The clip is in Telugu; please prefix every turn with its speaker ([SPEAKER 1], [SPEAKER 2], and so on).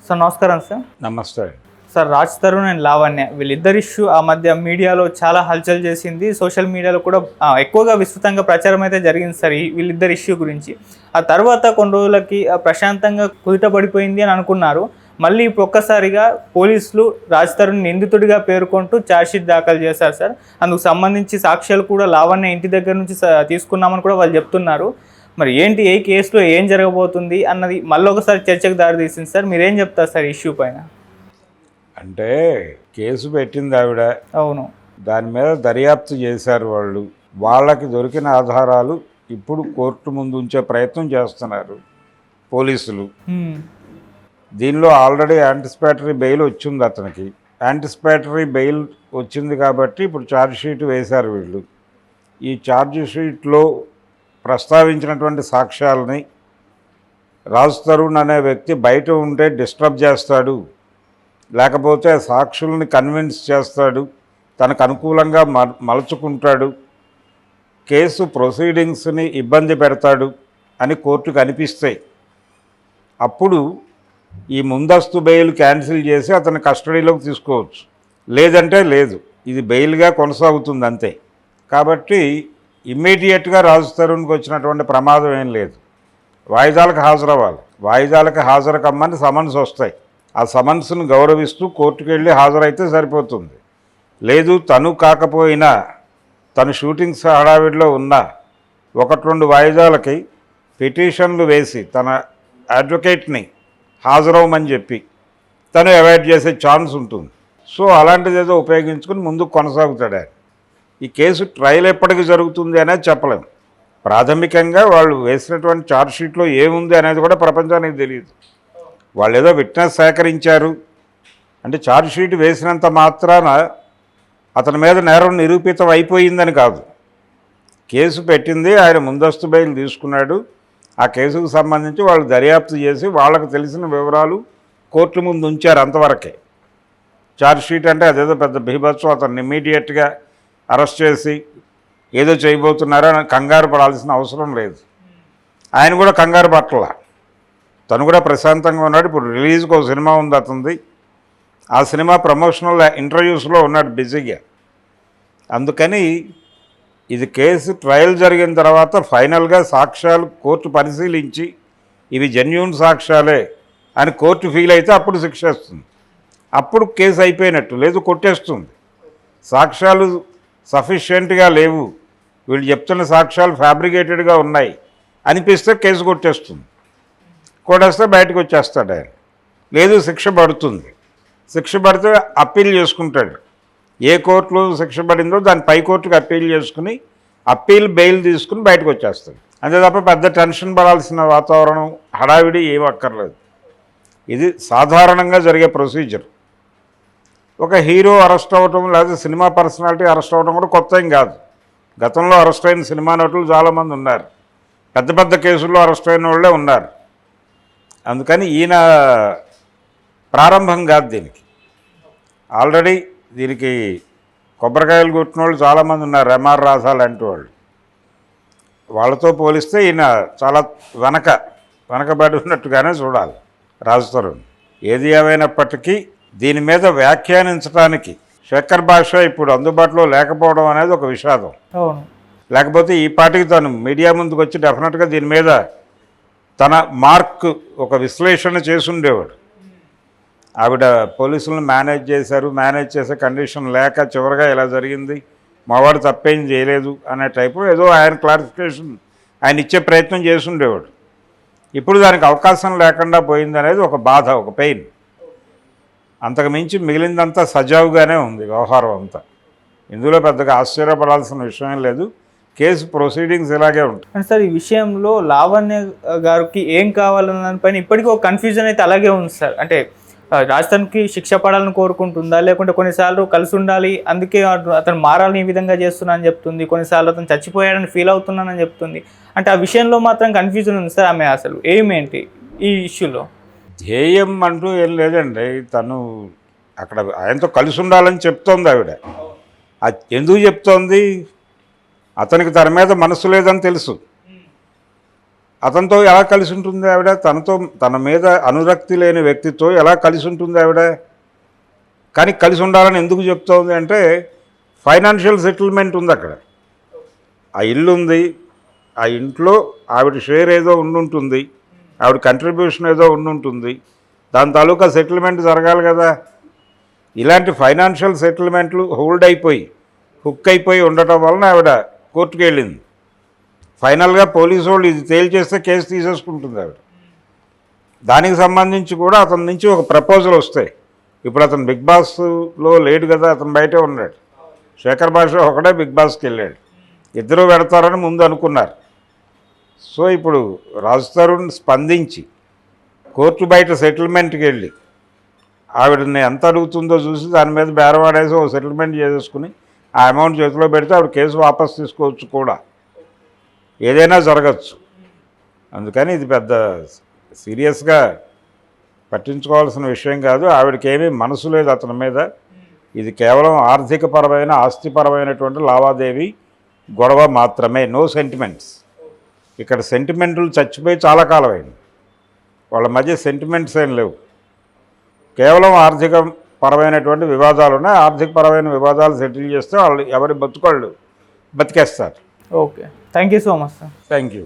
[SPEAKER 1] సార్ నమస్కారం సార్.
[SPEAKER 2] నమస్తే
[SPEAKER 1] సార్ రాజ్ తరుణ్ అండ్ లావణ్య వీళ్ళిద్దరి ఇష్యూ ఆ మధ్య మీడియాలో చాలా హల్చల్ చేసింది. సోషల్ మీడియాలో కూడా ఎక్కువగా విస్తృతంగా ప్రచారం అయితే జరిగింది సార్ వీళ్ళిద్దరి ఇష్యూ గురించి. ఆ తర్వాత కొన్ని రోజులకి ప్రశాంతంగా కుదుటపడిపోయింది అని అనుకున్నారు. మళ్ళీ ఇప్పుడు ఒక్కసారిగా పోలీసులు రాజ్ తరుణ్ నిందితుడిగా పేర్కొంటూ ఛార్జ్షీట్ దాఖలు చేశారు సార్. అందుకు సంబంధించి సాక్ష్యాలు కూడా లావణ్య ఇంటి దగ్గర నుంచి తీసుకున్నామని కూడా వాళ్ళు చెప్తున్నారు. మరి ఏంటి ఏ కేసులో ఏం జరగబోతుంది అన్నది మళ్ళీ ఒకసారి చర్చకు దారితీసింది సార్. మీరేం చెప్తారు సార్ ఇష్యూ పైన?
[SPEAKER 2] అంటే కేసు పెట్టింది ఆవిడ,
[SPEAKER 1] అవును,
[SPEAKER 2] దాని మీద దర్యాప్తు చేశారు వాళ్ళు. వాళ్ళకి దొరికిన ఆధారాలు ఇప్పుడు కోర్టు ముందు ఉంచే ప్రయత్నం చేస్తున్నారు పోలీసులు. దీనిలో ఆల్రెడీ యాంటిసిపేటరీ బెయిల్ వచ్చింది అతనికి. యాంటిసిపేటరీ బెయిల్ వచ్చింది కాబట్టి ఇప్పుడు ఛార్జ్ షీట్ వేశారు వీళ్ళు. ఈ ఛార్జ్ షీట్లో ప్రస్తావించినటువంటి సాక్ష్యాలని రాజ్ తరుణ్ అనే వ్యక్తి బయట ఉంటే డిస్టర్బ్ చేస్తాడు, లేకపోతే సాక్షుల్ని కన్విన్స్ చేస్తాడు, తనకు అనుకూలంగా మలుచుకుంటాడు, కేసు ప్రొసీడింగ్స్ని ఇబ్బంది పెడతాడు అని కోర్టుకు అనిపిస్తాయి. అప్పుడు ఈ ముందస్తు బెయిల్ క్యాన్సిల్ చేసి అతని కస్టడీలోకి తీసుకోవచ్చు. లేదంటే లేదు, ఇది బెయిల్గా కొనసాగుతుంది అంతే. కాబట్టి ఇమ్మీడియట్గా రాజ్ తరుణ్కి వచ్చినటువంటి ప్రమాదం ఏం లేదు. వాయిదాలకు హాజరవ్వాలి, వాయిదాలకు హాజరు కమ్మని సమన్స్ వస్తాయి. ఆ సమన్స్ను గౌరవిస్తూ కోర్టుకు వెళ్ళి హాజరైతే సరిపోతుంది. లేదు తను కాకపోయినా తను షూటింగ్స్ హడావిడిలో ఉన్న 1-2 వాయిదాలకి పిటిషన్లు వేసి తన అడ్వకేట్ని హాజరవ్వమని చెప్పి తను అవాయిడ్ చేసే ఛాన్స్ ఉంటుంది. సో అలాంటిది ఏదో ఉపయోగించుకుని ముందుకు కొనసాగుతాడు ఆయన. ఈ కేసు ట్రయల్ ఎప్పటికి జరుగుతుంది అనేది చెప్పలేము. ప్రాథమికంగా వాళ్ళు వేసినటువంటి ఛార్జ్షీట్లో ఏముంది అనేది కూడా ప్రపంచానికి తెలియదు. వాళ్ళు ఏదో విట్నెస్ సేకరించారు అంటే ఛార్జ్షీట్ వేసినంత మాత్రాన అతని మీద నేరం నిరూపితం అయిపోయిందని కాదు. కేసు పెట్టింది ఆయన, ముందస్తు బెయిల్ తీసుకున్నాడు. ఆ కేసుకు సంబంధించి వాళ్ళు దర్యాప్తు చేసి వాళ్ళకు తెలిసిన వివరాలు కోర్టు ముందు ఉంచారు, అంతవరకే. ఛార్జ్షీట్ అంటే అదేదో పెద్ద బీభత్సం, అతన్ని ఇమ్మీడియట్గా అరెస్ట్ చేసి ఏదో చేయబోతున్నారో అని కంగారు పడాల్సిన అవసరం లేదు. ఆయన కూడా కంగారు పట్టల, తను కూడా ప్రశాంతంగా ఉన్నాడు. ఇప్పుడు రిలీజ్కి ఒక సినిమా ఉంది అతనిది, ఆ సినిమా ప్రమోషనల్ ఇంటర్వ్యూస్లో ఉన్నాడు బిజీగా. అందుకని ఇది కేసు ట్రయల్ జరిగిన తర్వాత ఫైనల్గా సాక్ష్యాలు కోర్టు పరిశీలించి ఇవి జెన్యూన్ సాక్ష్యాలే అని కోర్టు ఫీల్ అయితే అప్పుడు శిక్ష ఇస్తుంది. అప్పుడు కేసు అయిపోయినట్టు, లేదు కొట్టేస్తుంది. సాక్ష్యాలు సఫిషియెంట్గా లేవు, వీళ్ళు చెప్తున్న సాక్ష్యాలు ఫ్యాబ్రికేటెడ్గా ఉన్నాయి అనిపిస్తే కేసు కొట్టేస్తుంది. కొట్టేస్తే బయటకు వచ్చేస్తాడు ఆయన. లేదు శిక్ష పడుతుంది, శిక్ష పడితే అప్పీల్ చేసుకుంటాడు. ఏ కోర్టులో శిక్ష పడిందో దాని పై కోర్టుకు అప్పీల్ చేసుకుని అప్పీల్ బెయిల్ తీసుకుని బయటకు వచ్చేస్తాడు. అంతే తప్ప పెద్ద టెన్షన్ పడాల్సిన వాతావరణం హడావిడి ఏమీ అక్కర్లేదు. ఇది సాధారణంగా జరిగే ప్రొసీజర్. ఒక హీరో అరెస్ట్ అవ్వటం లేదా సినిమా పర్సనాలిటీ అరెస్ట్ అవ్వడం కూడా కొత్త ఏం కాదు. గతంలో అరెస్ట్ అయిన సినిమా నటులు చాలామంది ఉన్నారు, పెద్ద పెద్ద కేసుల్లో అరెస్ట్ అయిన వాళ్ళే ఉన్నారు. అందుకని ఈయన ప్రారంభం కాదు దీనికి. ఆల్రెడీ దీనికి కొబ్బరికాయలు కొట్టిన వాళ్ళు చాలామంది ఉన్నారు, ఎంఆర్ రాధా లాంటి వాళ్ళు. వాళ్ళతో పోలిస్తే ఈయన చాలా వెనకబడి ఉన్నట్టుగానే చూడాలి రాజ్ తరుణ్. ఏది ఏమైనప్పటికీ దీని మీద వ్యాఖ్యానించడానికి శేఖర్ భాష ఇప్పుడు అందుబాటులో లేకపోవడం అనేది ఒక విషాదం. లేకపోతే ఈ పార్టీకి తను మీడియా ముందుకు వచ్చి డెఫినెట్గా దీని మీద తన మార్క్ ఒక విశ్లేషణ చేసి ఉండేవాడు. ఆవిడ పోలీసులను మేనేజ్ చేసే కండిషన్ లేక చివరిగా ఇలా జరిగింది, మావాడు తప్పేం చేయలేదు అనే టైపు ఏదో ఆయన క్లారిఫికేషన్ ఆయన ఇచ్చే ప్రయత్నం చేసి ఉండేవాడు. ఇప్పుడు దానికి అవకాశం లేకుండా పోయిందనేది ఒక బాధ, ఒక పెయిన్. అంతకుమించి మిగిలిందంతా సజావుగానే ఉంది వ్యవహారం అంతా. ఇందులో పెద్దగా ఆశ్చర్యపడాల్సిన విషయం లేదు. కేసు ప్రొసీడింగ్స్ ఇలాగే ఉంటాయి.
[SPEAKER 1] అంటే సార్ ఈ విషయంలో లావణ్య గారికి ఏం కావాలన్న దానిపైన ఇప్పటికీ ఒక కన్ఫ్యూజన్ అయితే అలాగే ఉంది సార్. అంటే రాజ్ తరుణ్కి శిక్ష పడాలని కోరుకుంటుందా, లేకుంటే కొన్నిసార్లు కలిసి ఉండాలి అందుకే అతను మారాలని ఈ విధంగా చేస్తున్నా అని చెప్తుంది, కొన్నిసార్లు అతను చచ్చిపోయాడని ఫీల్ అవుతున్నానని చెప్తుంది. అంటే ఆ విషయంలో మాత్రం కన్ఫ్యూజన్ ఉంది సార్. ఆమె అసలు ఏంటి ఈ ఇష్యూలో?
[SPEAKER 2] ధ్యేయం అంటూ ఏం లేదండి. తను అక్కడ ఆయనతో కలిసి ఉండాలని చెప్తోంది ఆవిడ. ఎందుకు చెప్తోంది? అతనికి తన మీద మనసు లేదని తెలుసు. అతనితో ఎలా కలిసి ఉంటుంది ఆవిడ? తన మీద అనురక్తి లేని వ్యక్తితో ఎలా కలిసి ఉంటుంది ఆవిడ? కానీ కలిసి ఉండాలని ఎందుకు చెప్తోంది అంటే ఫైనాన్షియల్ సెటిల్మెంట్ ఉంది అక్కడ. ఆ ఇల్లు ఉంది, ఆ ఇంట్లో ఆవిడ షేర్ ఏదో ఉండుంటుంది, ఆవిడ కంట్రిబ్యూషన్ ఏదో ఉండుంటుంది, దాని తాలూకా సెటిల్మెంట్ జరగాలి కదా. ఇలాంటి ఫైనాన్షియల్ సెటిల్మెంట్లు హోల్డ్ అయిపోయి హుక్ అయిపోయి ఉండటం వలన ఆవిడ కోర్టుకు వెళ్ళింది. ఫైనల్గా పోలీసు వాళ్ళు ఇది తేల్చేస్తే కేసు తీసేసుకుంటుంది ఆవిడ. దానికి సంబంధించి కూడా అతని నుంచి ఒక ప్రపోజల్ వస్తాయి. ఇప్పుడు అతను బిగ్ బాస్లో లేడు కదా, అతను బయటే ఉన్నాడు. శేఖర్ భాష ఒకడే బిగ్ బాస్కి వెళ్ళాడు. ఇద్దరూ పెడతారని ముందు అనుకున్నారు. సో ఇప్పుడు రాజ్ తరుణ్ స్పందించి కోర్టు బయట సెటిల్మెంట్కి వెళ్ళి ఆవిడని ఎంత అడుగుతుందో చూసి దాని మీద బేరవాడేసి ఒక సెటిల్మెంట్ చేసేసుకుని ఆ అమౌంట్ చేతిలో పెడితే ఆవిడ కేసు వాపస్ తీసుకోవచ్చు కూడా. ఏదైనా జరగచ్చు. అందుకని ఇది పెద్ద సీరియస్గా పట్టించుకోవాల్సిన విషయం కాదు. ఆవిడకేమీ మనసు లేదు అతని మీద. ఇది కేవలం ఆర్థికపరమైన ఆస్తిపరమైనటువంటి లావాదేవీ గొడవ మాత్రమే. No sentiments. ఇక్కడ సెంటిమెంట్లు చచ్చిపోయి చాలా కాలం అయింది. వాళ్ళ మధ్య సెంటిమెంట్స్ ఏం లేవు. కేవలం ఆర్థిక పరమైనటువంటి వివాదాలు ఉన్నాయి. ఆర్థికపరమైన వివాదాలు సెటిల్ చేస్తే వాళ్ళు ఎవరి బతుకోళ్ళు బతికేస్తారు.
[SPEAKER 1] Okay, thank you so much sir.
[SPEAKER 2] Thank you.